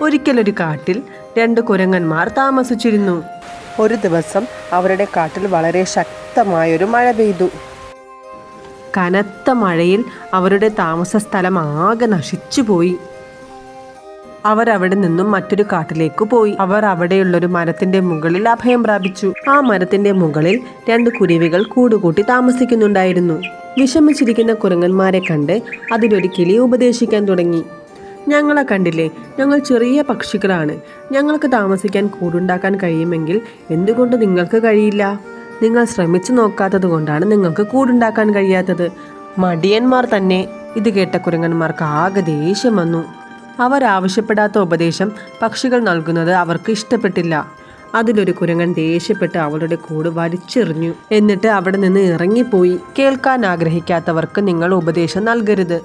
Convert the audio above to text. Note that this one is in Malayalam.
ഒരിക്കലൊരു കാട്ടിൽ 2 കുരങ്ങന്മാർ താമസിച്ചിരുന്നു. ഒരു ദിവസം അവരുടെ കാട്ടിൽ വളരെ ശക്തമായൊരു മഴ പെയ്തു. കനത്ത മഴയിൽ അവരുടെ താമസ സ്ഥലം ആകെ നശിച്ചുപോയി. അവരവിടെ നിന്നും മറ്റൊരു കാട്ടിലേക്ക് പോയി. അവർ അവിടെയുള്ളൊരു മരത്തിന്റെ മുകളിൽ അഭയം പ്രാപിച്ചു. ആ മരത്തിന്റെ മുകളിൽ 2 കുരുവികൾ കൂടുകൂട്ടി താമസിക്കുന്നുണ്ടായിരുന്നു. വിഷമിച്ചിരിക്കുന്ന കുരങ്ങന്മാരെ കണ്ട് അതിലൊരു കിളി ഉപദേശിക്കാൻ തുടങ്ങി. ഞങ്ങളെ കണ്ടില്ലേ, ഞങ്ങൾ ചെറിയ പക്ഷികളാണ്. ഞങ്ങൾക്ക് താമസിക്കാൻ കൂടുണ്ടാക്കാൻ കഴിയുമെങ്കിൽ എന്തുകൊണ്ട് നിങ്ങൾക്ക് കഴിയില്ല? നിങ്ങൾ ശ്രമിച്ചു നോക്കാത്തത് കൊണ്ടാണ് നിങ്ങൾക്ക് കൂടുണ്ടാക്കാൻ കഴിയാത്തത്. മടിയന്മാർ തന്നെ. ഇത് കേട്ട കുരങ്ങന്മാർക്ക് ആകെ ദേഷ്യം വന്നു. അവരാവശ്യപ്പെടാത്ത ഉപദേശം പക്ഷികൾ നൽകുന്നത് അവർക്ക് ഇഷ്ടപ്പെട്ടില്ല. അതിലൊരു കുരങ്ങൻ ദേഷ്യപ്പെട്ട് അവളുടെ കൂട് വലിച്ചെറിഞ്ഞു. എന്നിട്ട് അവിടെ നിന്ന് ഇറങ്ങിപ്പോയി. കേൾക്കാൻ ആഗ്രഹിക്കാത്തവർക്ക് നിങ്ങൾ ഉപദേശം നൽകരുത്.